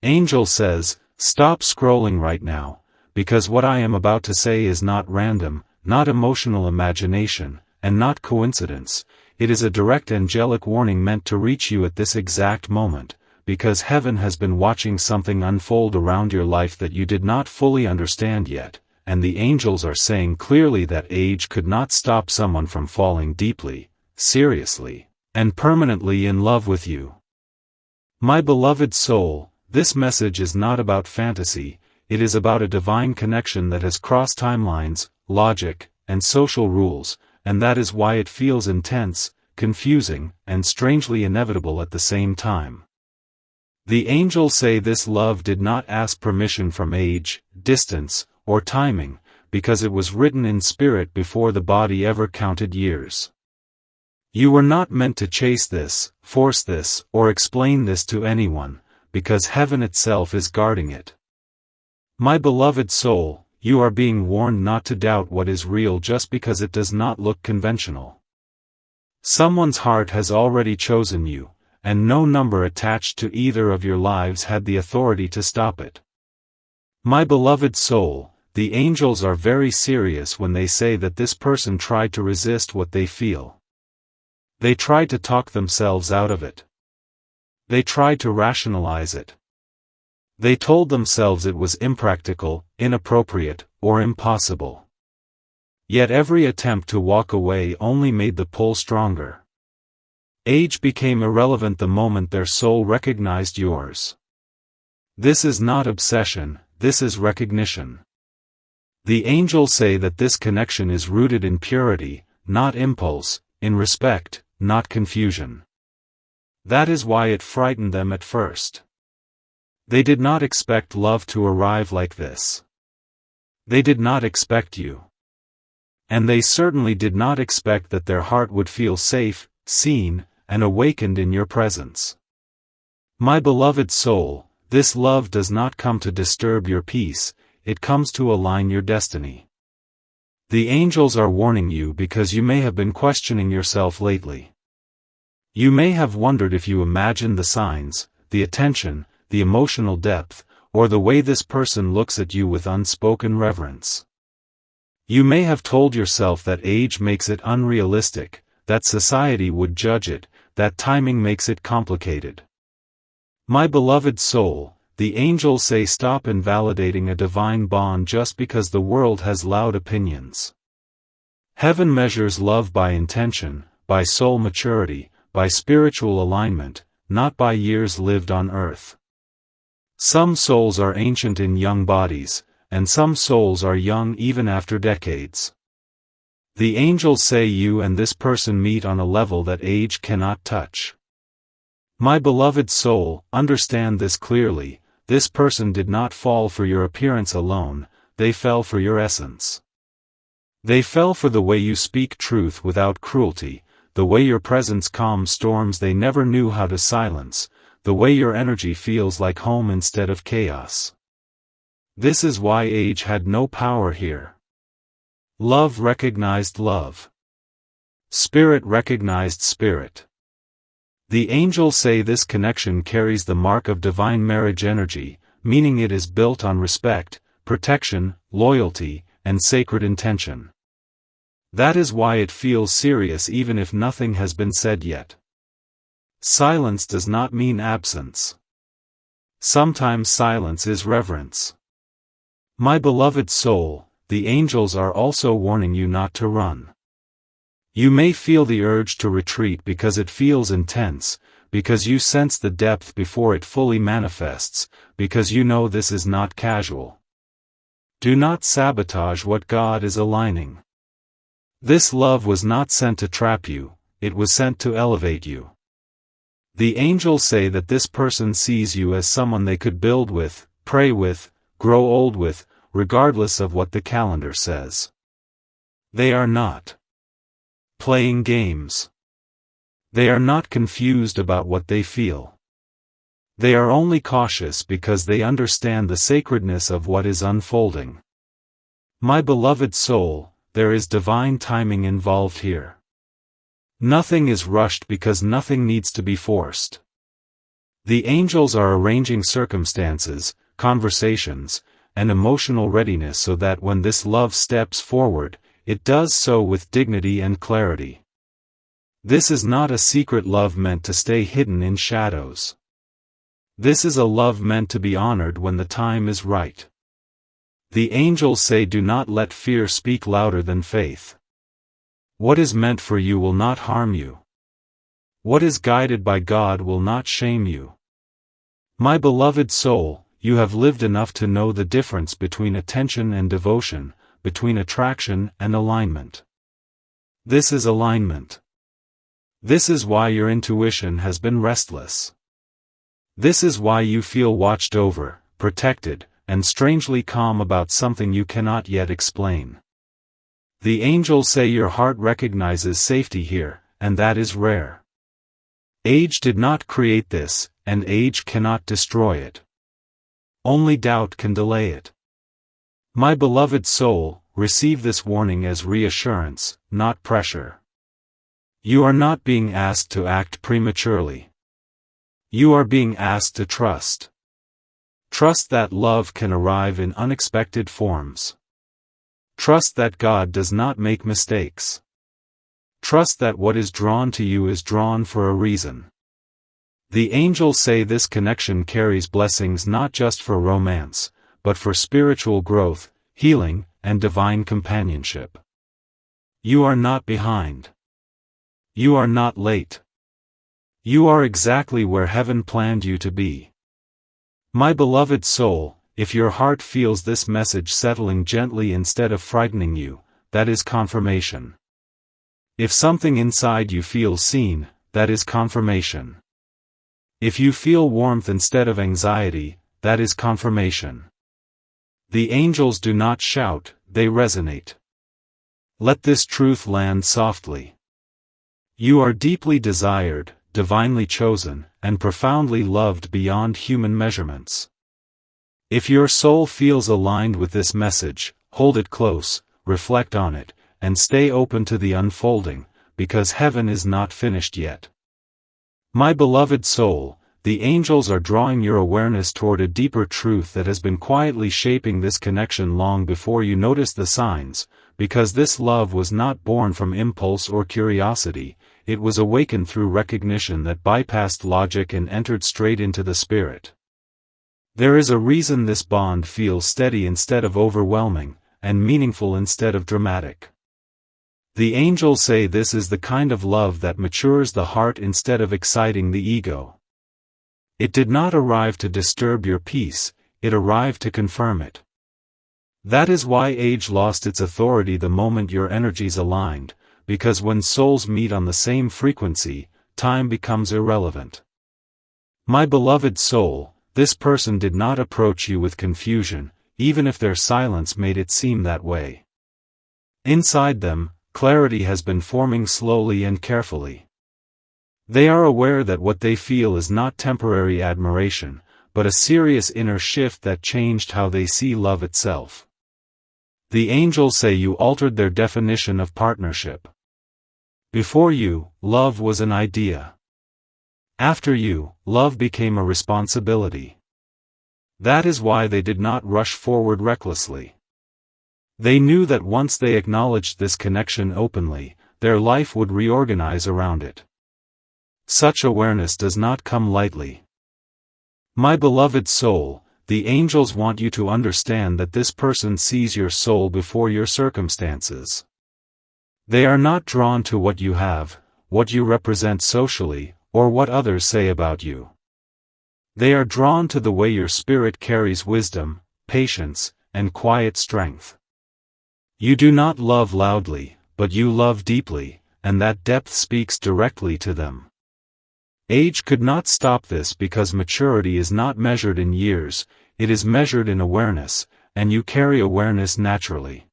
Angel says, stop scrolling right now, because what I am about to say is not random, not emotional imagination, and not coincidence. It is a direct angelic warning meant to reach you at this exact moment, because heaven has been watching something unfold around your life that you did not fully understand yet, and the angels are saying clearly that age could not stop someone from falling deeply, seriously, and permanently in love with you. My beloved soul, this message is not about fantasy, it is about a divine connection that has crossed timelines, logic, and social rules, and that is why it feels intense, confusing, and strangely inevitable at the same time. The angels say this love did not ask permission from age, distance, or timing, because it was written in spirit before the body ever counted years. You were not meant to chase this, force this, or explain this to anyone, because heaven itself is guarding it. My beloved soul, you are being warned not to doubt what is real just because it does not look conventional. Someone's heart has already chosen you, and no number attached to either of your lives had the authority to stop it. My beloved soul, the angels are very serious when they say that this person tried to resist what they feel. They tried to talk themselves out of it. They tried to rationalize it. They told themselves it was impractical, inappropriate, or impossible. Yet every attempt to walk away only made the pull stronger. Age became irrelevant the moment their soul recognized yours. This is not obsession, this is recognition. The angels say that this connection is rooted in purity, not impulse, in respect, not confusion. That is why it frightened them at first. They did not expect love to arrive like this. They did not expect you. And they certainly did not expect that their heart would feel safe, seen, and awakened in your presence. My beloved soul, this love does not come to disturb your peace, it comes to align your destiny. The angels are warning you because you may have been questioning yourself lately. You may have wondered if you imagined the signs, the attention, the emotional depth, or the way this person looks at you with unspoken reverence. You may have told yourself that age makes it unrealistic, that society would judge it, that timing makes it complicated. My beloved soul, the angels say stop invalidating a divine bond just because the world has loud opinions. Heaven measures love by intention, by soul maturity, by spiritual alignment, not by years lived on earth. Some souls are ancient in young bodies, and some souls are young even after decades. The angels say you and this person meet on a level that age cannot touch. My beloved soul, understand this clearly, this person did not fall for your appearance alone, they fell for your essence. They fell for the way you speak truth without cruelty, the way your presence calms storms they never knew how to silence, the way your energy feels like home instead of chaos. This is why age had no power here. Love recognized love. Spirit recognized spirit. The angels say this connection carries the mark of divine marriage energy, meaning it is built on respect, protection, loyalty, and sacred intention. That is why it feels serious even if nothing has been said yet. Silence does not mean absence. Sometimes silence is reverence. My beloved soul, the angels are also warning you not to run. You may feel the urge to retreat because it feels intense, because you sense the depth before it fully manifests, because you know this is not casual. Do not sabotage what God is aligning. This love was not sent to trap you, it was sent to elevate you. The angels say that this person sees you as someone they could build with, pray with, grow old with, regardless of what the calendar says. They are not playing games. They are not confused about what they feel. They are only cautious because they understand the sacredness of what is unfolding. My beloved soul, there is divine timing involved here. Nothing is rushed because nothing needs to be forced. The angels are arranging circumstances, conversations, and emotional readiness so that when this love steps forward, it does so with dignity and clarity. This is not a secret love meant to stay hidden in shadows. This is a love meant to be honored when the time is right. The angels say, do not let fear speak louder than faith. What is meant for you will not harm you. What is guided by God will not shame you. My beloved soul, you have lived enough to know the difference between attention and devotion, between attraction and alignment. This is alignment. This is why your intuition has been restless. This is why you feel watched over, protected, and strangely calm about something you cannot yet explain. The angels say your heart recognizes safety here, and that is rare. Age did not create this, and age cannot destroy it. Only doubt can delay it. My beloved soul, receive this warning as reassurance, not pressure. You are not being asked to act prematurely. You are being asked to trust. Trust that love can arrive in unexpected forms. Trust that God does not make mistakes. Trust that what is drawn to you is drawn for a reason. The angels say this connection carries blessings not just for romance, but for spiritual growth, healing, and divine companionship. You are not behind. You are not late. You are exactly where heaven planned you to be. My beloved soul, if your heart feels this message settling gently instead of frightening you, that is confirmation. If something inside you feels seen, that is confirmation. If you feel warmth instead of anxiety, that is confirmation. The angels do not shout, they resonate. Let this truth land softly. You are deeply desired, divinely chosen, and profoundly loved beyond human measurements. If your soul feels aligned with this message, hold it close, reflect on it, and stay open to the unfolding, because heaven is not finished yet. My beloved soul, the angels are drawing your awareness toward a deeper truth that has been quietly shaping this connection long before you noticed the signs, because this love was not born from impulse or curiosity, it was awakened through recognition that bypassed logic and entered straight into the spirit. There is a reason this bond feels steady instead of overwhelming, and meaningful instead of dramatic. The angels say this is the kind of love that matures the heart instead of exciting the ego. It did not arrive to disturb your peace, it arrived to confirm it. That is why age lost its authority the moment your energies aligned, because when souls meet on the same frequency, time becomes irrelevant. My beloved soul, this person did not approach you with confusion, even if their silence made it seem that way. Inside them, clarity has been forming slowly and carefully. They are aware that what they feel is not temporary admiration, but a serious inner shift that changed how they see love itself. The angels say you altered their definition of partnership. Before you, love was an idea. After you, love became a responsibility. That is why they did not rush forward recklessly. They knew that once they acknowledged this connection openly, their life would reorganize around it. Such awareness does not come lightly. My beloved soul, the angels want you to understand that this person sees your soul before your circumstances. They are not drawn to what you have, what you represent socially, or what others say about you. They are drawn to the way your spirit carries wisdom, patience, and quiet strength. You do not love loudly, but you love deeply, and that depth speaks directly to them. Age could not stop this because maturity is not measured in years, it is measured in awareness, and you carry awareness naturally.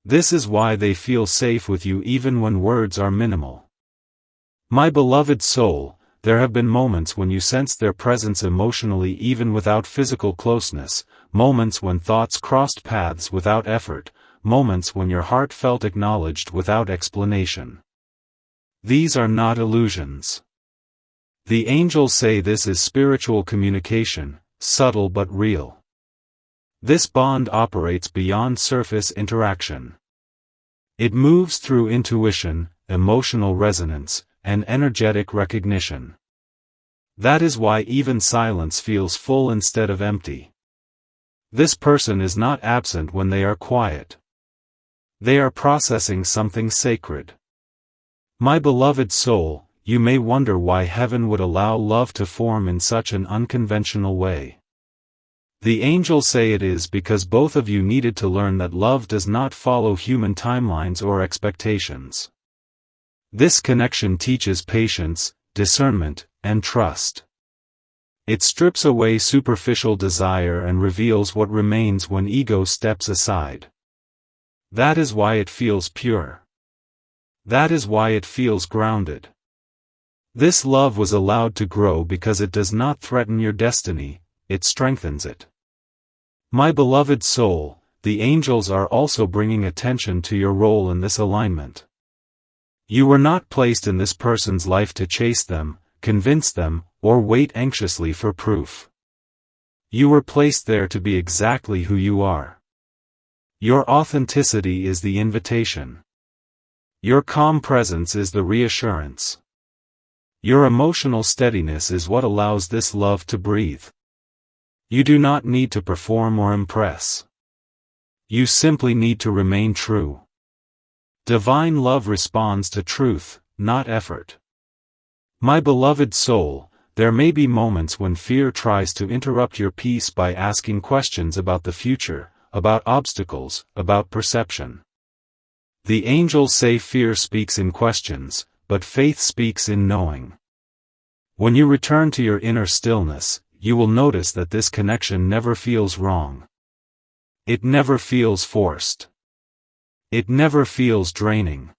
This is why they feel safe with you even when words are minimal. My beloved soul, there have been moments when you sensed their presence emotionally even without physical closeness, moments when thoughts crossed paths without effort, moments when your heart felt acknowledged without explanation. These are not illusions. The angels say this is spiritual communication, subtle but real. This bond operates beyond surface interaction. It moves through intuition, emotional resonance, and energetic recognition. That is why even silence feels full instead of empty. This person is not absent when they are quiet. They are processing something sacred. My beloved soul, you may wonder why heaven would allow love to form in such an unconventional way. The angels say it is because both of you needed to learn that love does not follow human timelines or expectations. This connection teaches patience, discernment, and trust. It strips away superficial desire and reveals what remains when ego steps aside. That is why it feels pure. That is why it feels grounded. This love was allowed to grow because it does not threaten your destiny, it strengthens it. My beloved soul, the angels are also bringing attention to your role in this alignment. You were not placed in this person's life to chase them, convince them, or wait anxiously for proof. You were placed there to be exactly who you are. Your authenticity is the invitation. Your calm presence is the reassurance. Your emotional steadiness is what allows this love to breathe. You do not need to perform or impress. You simply need to remain true. Divine love responds to truth, not effort. My beloved soul, there may be moments when fear tries to interrupt your peace by asking questions about the future, about obstacles, about perception. The angels say fear speaks in questions, but faith speaks in knowing. When you return to your inner stillness, you will notice that this connection never feels wrong. It never feels forced. It never feels draining.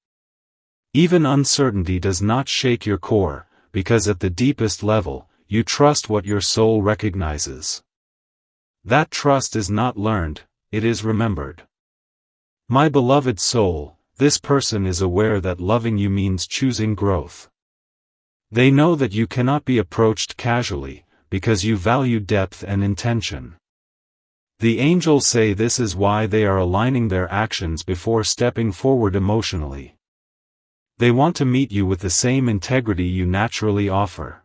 Even uncertainty does not shake your core, because at the deepest level, you trust what your soul recognizes. That trust is not learned, it is remembered. My beloved soul, this person is aware that loving you means choosing growth. They know that you cannot be approached casually, because you value depth and intention. The angels say this is why they are aligning their actions before stepping forward emotionally. They want to meet you with the same integrity you naturally offer.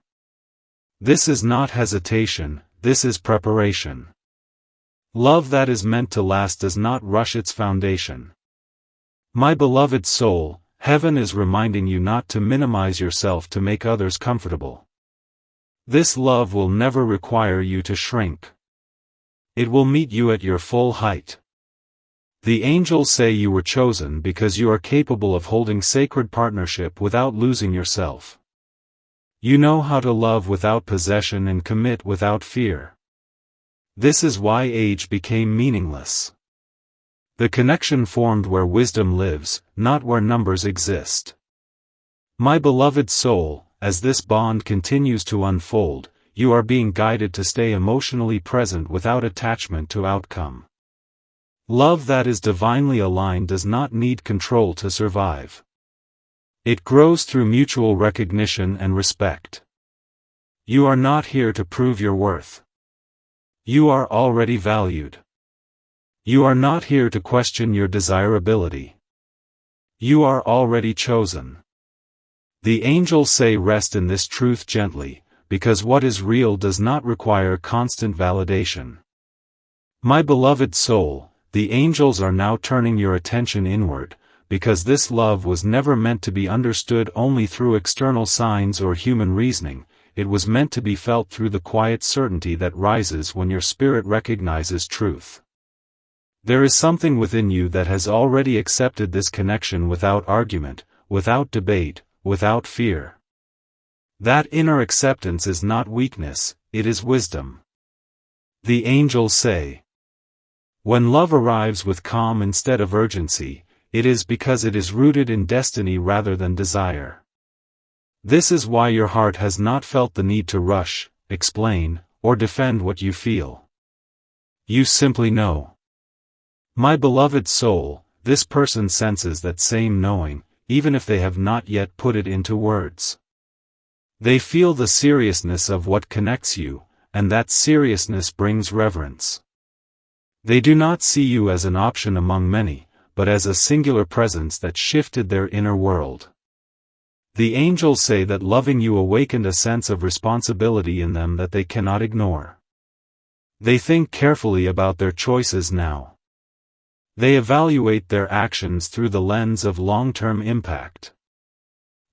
This is not hesitation, this is preparation. Love that is meant to last does not rush its foundation. My beloved soul, heaven is reminding you not to minimize yourself to make others comfortable. This love will never require you to shrink. It will meet you at your full height. The angels say you were chosen because you are capable of holding sacred partnership without losing yourself. You know how to love without possession and commit without fear. This is why age became meaningless. The connection formed where wisdom lives, not where numbers exist. My beloved soul, as this bond continues to unfold, you are being guided to stay emotionally present without attachment to outcome. Love that is divinely aligned does not need control to survive. It grows through mutual recognition and respect. You are not here to prove your worth. You are already valued. You are not here to question your desirability. You are already chosen. The angels say rest in this truth gently, because what is real does not require constant validation. My beloved soul, the angels are now turning your attention inward, because this love was never meant to be understood only through external signs or human reasoning, it was meant to be felt through the quiet certainty that rises when your spirit recognizes truth. There is something within you that has already accepted this connection without argument, without debate, without fear. That inner acceptance is not weakness, it is wisdom. The angels say, when love arrives with calm instead of urgency, it is because it is rooted in destiny rather than desire. This is why your heart has not felt the need to rush, explain, or defend what you feel. You simply know. My beloved soul, this person senses that same knowing, even if they have not yet put it into words. They feel the seriousness of what connects you, and that seriousness brings reverence. They do not see you as an option among many, but as a singular presence that shifted their inner world. The angels say that loving you awakened a sense of responsibility in them that they cannot ignore. They think carefully about their choices now. They evaluate their actions through the lens of long-term impact.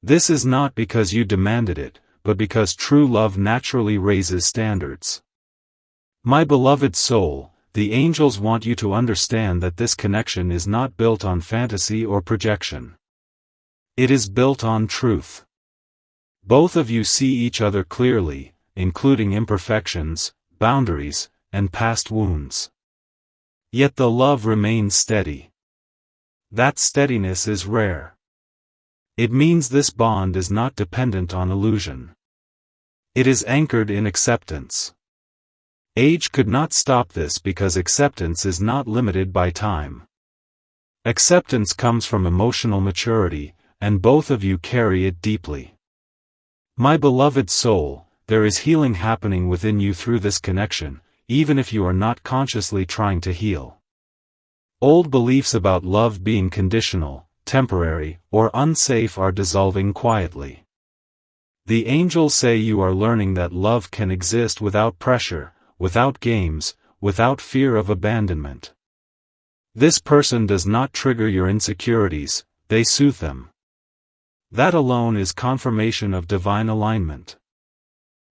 This is not because you demanded it, but because true love naturally raises standards. My beloved soul, the angels want you to understand that this connection is not built on fantasy or projection. It is built on truth. Both of you see each other clearly, including imperfections, boundaries, and past wounds. Yet the love remains steady. That steadiness is rare. It means this bond is not dependent on illusion. It is anchored in acceptance. Age could not stop this because acceptance is not limited by time. Acceptance comes from emotional maturity, and both of you carry it deeply. My beloved soul, there is healing happening within you through this connection, even if you are not consciously trying to heal. Old beliefs about love being conditional, temporary, or unsafe are dissolving quietly. The angels say you are learning that love can exist without pressure, without games, without fear of abandonment. This person does not trigger your insecurities, they soothe them. That alone is confirmation of divine alignment.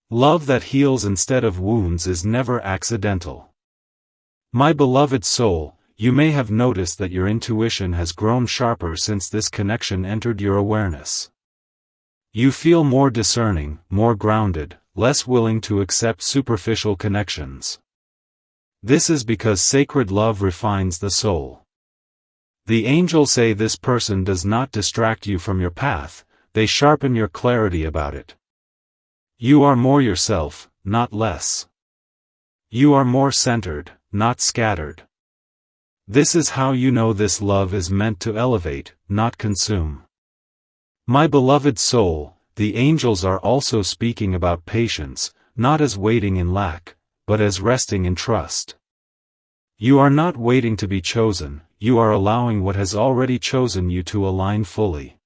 Love that heals instead of wounds is never accidental. My beloved soul, you may have noticed that your intuition has grown sharper since this connection entered your awareness. You feel more discerning, more grounded, less willing to accept superficial connections. This is because sacred love refines the soul. The angels say this person does not distract you from your path, they sharpen your clarity about it. You are more yourself, not less. You are more centered, not scattered. This is how you know this love is meant to elevate, not consume. My beloved soul, the angels are also speaking about patience, not as waiting in lack, but as resting in trust. You are not waiting to be chosen, you are allowing what has already chosen you to align fully.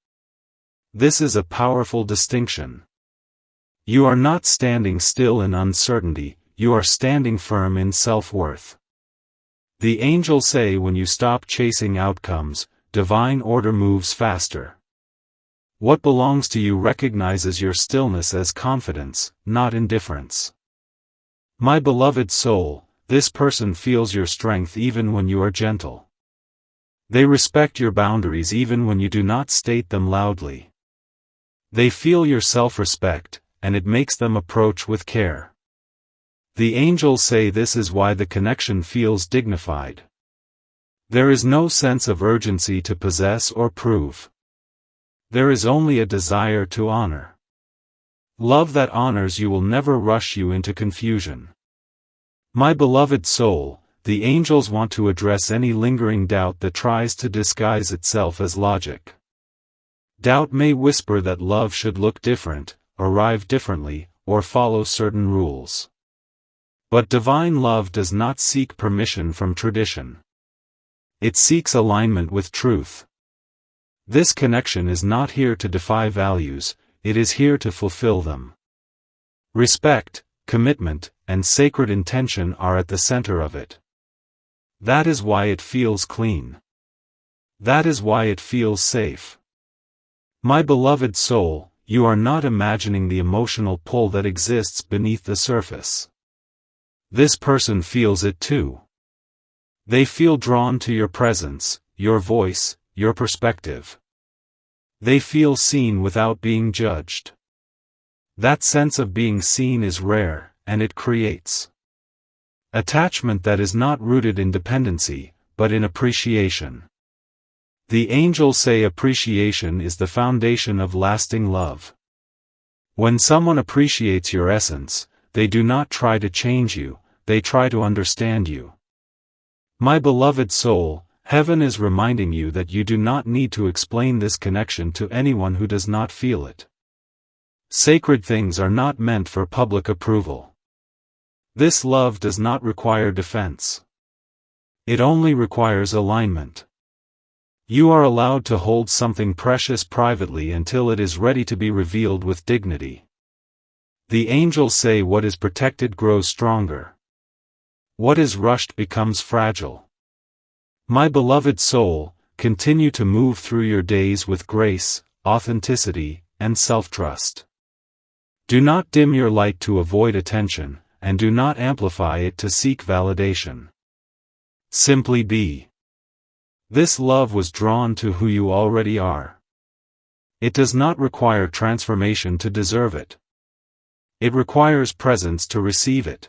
This is a powerful distinction. You are not standing still in uncertainty, you are standing firm in self-worth. The angels say when you stop chasing outcomes, divine order moves faster. What belongs to you recognizes your stillness as confidence, not indifference. My beloved soul, this person feels your strength even when you are gentle. They respect your boundaries even when you do not state them loudly. They feel your self-respect, and it makes them approach with care. The angels say this is why the connection feels dignified. There is no sense of urgency to possess or prove. There is only a desire to honor. Love that honors you will never rush you into confusion. My beloved soul, the angels want to address any lingering doubt that tries to disguise itself as logic. Doubt may whisper that love should look different, arrive differently, or follow certain rules. But divine love does not seek permission from tradition. It seeks alignment with truth. This connection is not here to defy values, it is here to fulfill them. Respect, commitment, and sacred intention are at the center of it. That is why it feels clean. That is why it feels safe. My beloved soul, you are not imagining the emotional pull that exists beneath the surface. This person feels it too. They feel drawn to your presence, your voice, your perspective. They feel seen without being judged. That sense of being seen is rare, and it creates attachment that is not rooted in dependency, but in appreciation. The angels say appreciation is the foundation of lasting love. When someone appreciates your essence, they do not try to change you, they try to understand you. My beloved soul, heaven is reminding you that you do not need to explain this connection to anyone who does not feel it. Sacred things are not meant for public approval. This love does not require defense. It only requires alignment. You are allowed to hold something precious privately until it is ready to be revealed with dignity. The angels say what is protected grows stronger. What is rushed becomes fragile. My beloved soul, continue to move through your days with grace, authenticity, and self-trust. Do not dim your light to avoid attention, and do not amplify it to seek validation. Simply be. This love was drawn to who you already are. It does not require transformation to deserve it. It requires presence to receive it.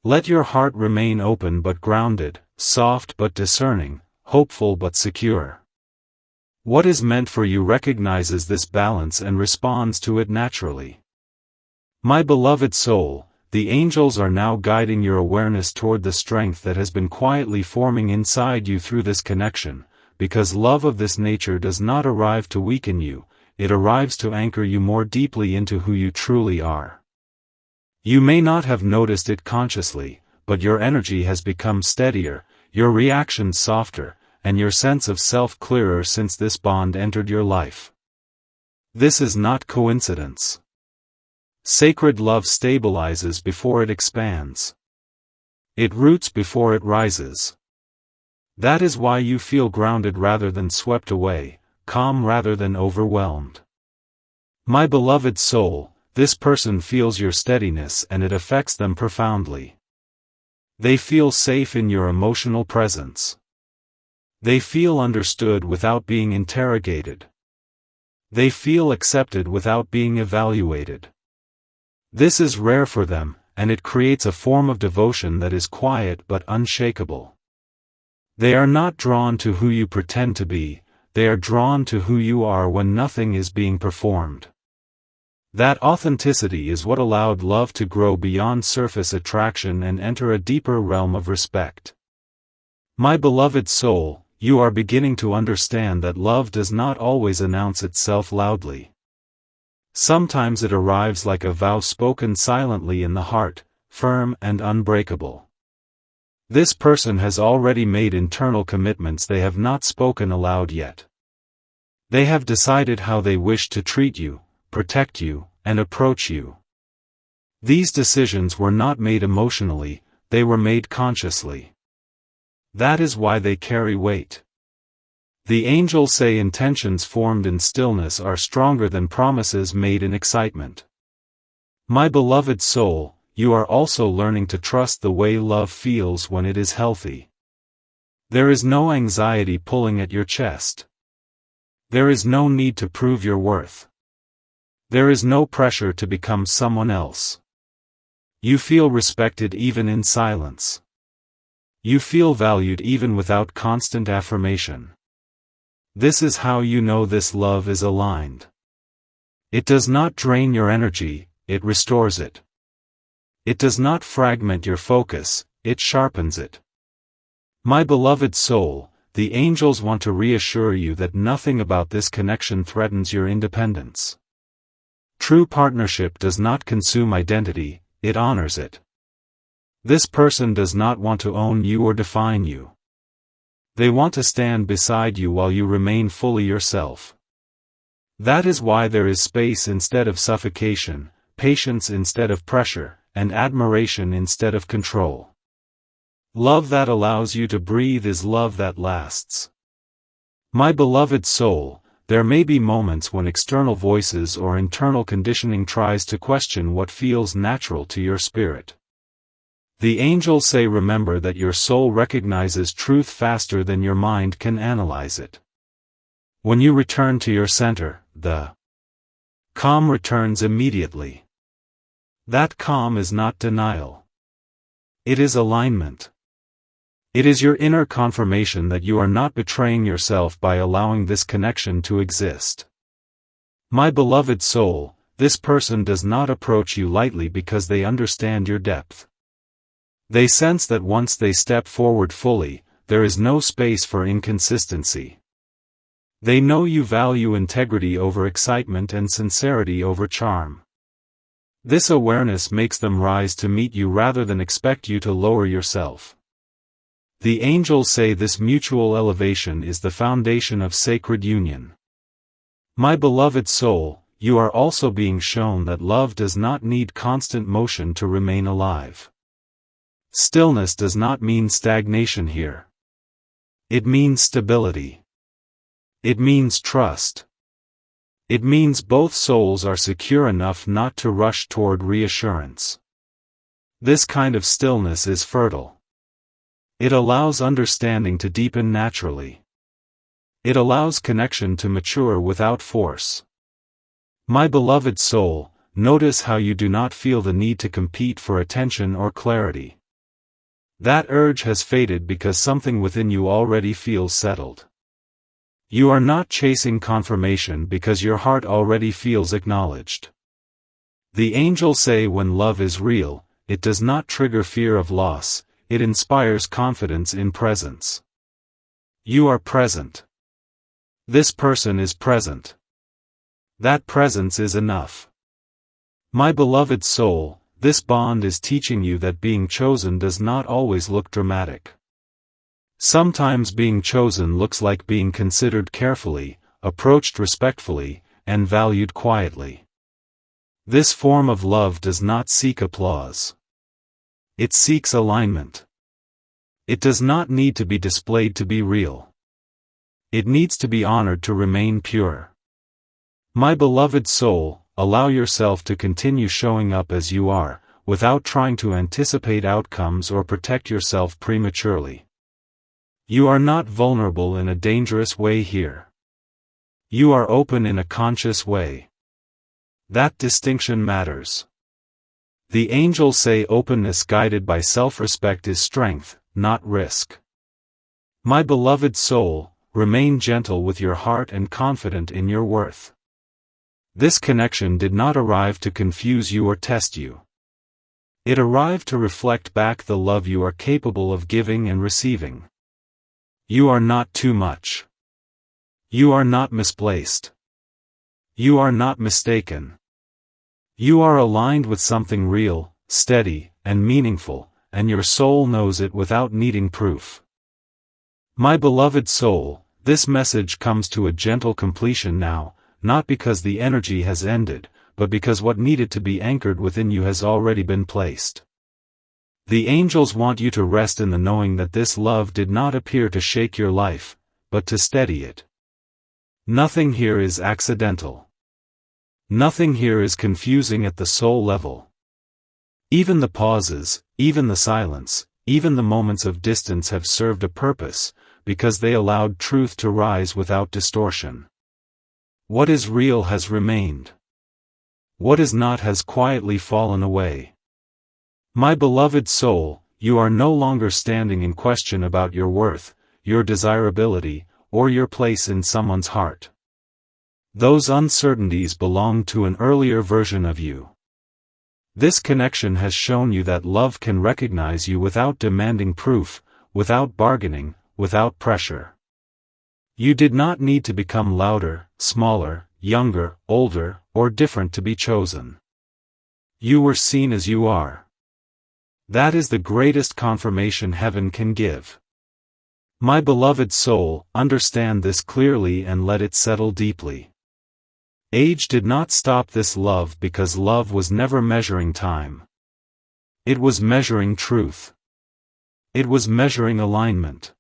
Let your heart remain open but grounded, soft but discerning, hopeful but secure. What is meant for you recognizes this balance and responds to it naturally. My beloved soul, the angels are now guiding your awareness toward the strength that has been quietly forming inside you through this connection, because love of this nature does not arrive to weaken you, it arrives to anchor you more deeply into who you truly are. You may not have noticed it consciously, but your energy has become steadier, your reactions softer, and your sense of self clearer since this bond entered your life. This is not coincidence. Sacred love stabilizes before it expands. It roots before it rises. That is why you feel grounded rather than swept away, calm rather than overwhelmed. My beloved soul, this person feels your steadiness and it affects them profoundly. They feel safe in your emotional presence. They feel understood without being interrogated. They feel accepted without being evaluated. This is rare for them, and it creates a form of devotion that is quiet but unshakable. They are not drawn to who you pretend to be, they are drawn to who you are when nothing is being performed. That authenticity is what allowed love to grow beyond surface attraction and enter a deeper realm of respect. My beloved soul, you are beginning to understand that love does not always announce itself loudly. Sometimes it arrives like a vow spoken silently in the heart, firm and unbreakable. This person has already made internal commitments they have not spoken aloud yet. They have decided how they wish to treat you, protect you, and approach you. These decisions were not made emotionally, they were made consciously. That is why they carry weight. The angels say intentions formed in stillness are stronger than promises made in excitement. My beloved soul, you are also learning to trust the way love feels when it is healthy. There is no anxiety pulling at your chest. There is no need to prove your worth. There is no pressure to become someone else. You feel respected even in silence. You feel valued even without constant affirmation. This is how you know this love is aligned. It does not drain your energy, it restores it. It does not fragment your focus, it sharpens it. My beloved soul, the angels want to reassure you that nothing about this connection threatens your independence. True partnership does not consume identity, it honors it. This person does not want to own you or define you. They want to stand beside you while you remain fully yourself. That is why there is space instead of suffocation, patience instead of pressure, and admiration instead of control. Love that allows you to breathe is love that lasts. My beloved soul, there may be moments when external voices or internal conditioning tries to question what feels natural to your spirit. The angels say remember that your soul recognizes truth faster than your mind can analyze it. When you return to your center, the calm returns immediately. That calm is not denial. It is alignment. It is your inner confirmation that you are not betraying yourself by allowing this connection to exist. My beloved soul, this person does not approach you lightly because they understand your depth. They sense that once they step forward fully, there is no space for inconsistency. They know you value integrity over excitement and sincerity over charm. This awareness makes them rise to meet you rather than expect you to lower yourself. The angels say this mutual elevation is the foundation of sacred union. My beloved soul, you are also being shown that love does not need constant motion to remain alive. Stillness does not mean stagnation here. It means stability. It means trust. It means both souls are secure enough not to rush toward reassurance. This kind of stillness is fertile. It allows understanding to deepen naturally. It allows connection to mature without force. My beloved soul, notice how you do not feel the need to compete for attention or clarity. That urge has faded because something within you already feels settled. You are not chasing confirmation because your heart already feels acknowledged. The angels say when love is real, it does not trigger fear of loss, it inspires confidence in presence. You are present. This person is present. That presence is enough. My beloved soul, this bond is teaching you that being chosen does not always look dramatic. Sometimes being chosen looks like being considered carefully, approached respectfully, and valued quietly. This form of love does not seek applause. It seeks alignment. It does not need to be displayed to be real. It needs to be honored to remain pure. My beloved soul, allow yourself to continue showing up as you are, without trying to anticipate outcomes or protect yourself prematurely. You are not vulnerable in a dangerous way here. You are open in a conscious way. That distinction matters. The angels say openness guided by self-respect is strength, not risk. My beloved soul, remain gentle with your heart and confident in your worth. This connection did not arrive to confuse you or test you. It arrived to reflect back the love you are capable of giving and receiving. You are not too much. You are not misplaced. You are not mistaken. You are aligned with something real, steady, and meaningful, and your soul knows it without needing proof. My beloved soul, this message comes to a gentle completion now, not because the energy has ended, but because what needed to be anchored within you has already been placed. The angels want you to rest in the knowing that this love did not appear to shake your life, but to steady it. Nothing here is accidental. Nothing here is confusing at the soul level. Even the pauses, even the silence, even the moments of distance have served a purpose, because they allowed truth to rise without distortion. What is real has remained. What is not has quietly fallen away. My beloved soul, you are no longer standing in question about your worth, your desirability, or your place in someone's heart. Those uncertainties belong to an earlier version of you. This connection has shown you that love can recognize you without demanding proof, without bargaining, without pressure. You did not need to become louder, smaller, younger, older, or different to be chosen. You were seen as you are. That is the greatest confirmation heaven can give. My beloved soul, understand this clearly and let it settle deeply. Age did not stop this love because love was never measuring time. It was measuring truth. It was measuring alignment.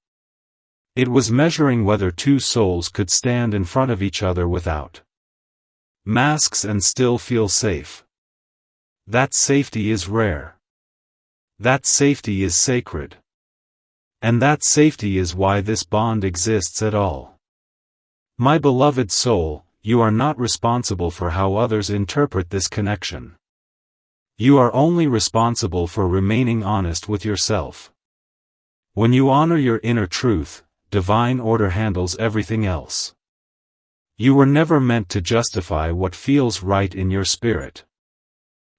It was measuring whether two souls could stand in front of each other without masks and still feel safe. That safety is rare. That safety is sacred. And that safety is why this bond exists at all. My beloved soul, you are not responsible for how others interpret this connection. You are only responsible for remaining honest with yourself. When you honor your inner truth, divine order handles everything else. You were never meant to justify what feels right in your spirit.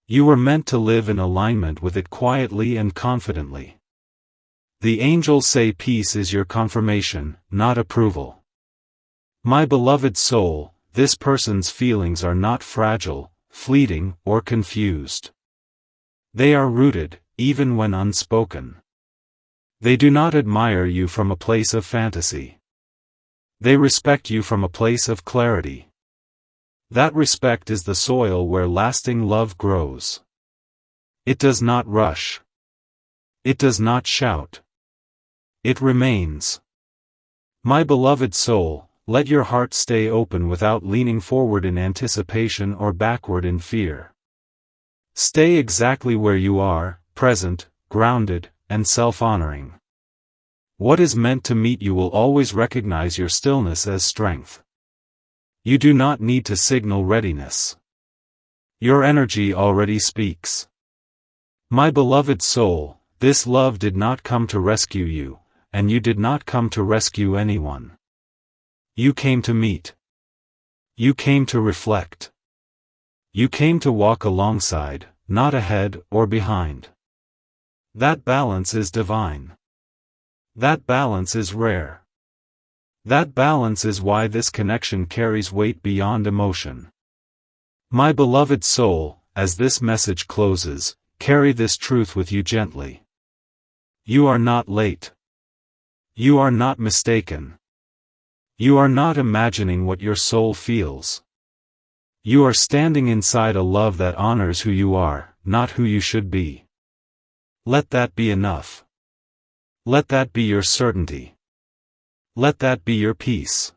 You were meant to live in alignment with it quietly and confidently. The angels say peace is your confirmation, not approval. My beloved soul, this person's feelings are not fragile, fleeting, or confused. They are rooted, even when unspoken. They do not admire you from a place of fantasy. They respect you from a place of clarity. That respect is the soil where lasting love grows. It does not rush. It does not shout. It remains. My beloved soul, let your heart stay open without leaning forward in anticipation or backward in fear. Stay exactly where you are, present, grounded, and self-honoring. What is meant to meet you will always recognize your stillness as strength. You do not need to signal readiness. Your energy already speaks. My beloved soul, this love did not come to rescue you, and you did not come to rescue anyone. You came to meet. You came to reflect. You came to walk alongside, not ahead or behind. That balance is divine. That balance is rare. That balance is why this connection carries weight beyond emotion. My beloved soul, as this message closes, carry this truth with you gently. You are not late. You are not mistaken. You are not imagining what your soul feels. You are standing inside a love that honors who you are, not who you should be. Let that be enough. Let that be your certainty. Let that be your peace.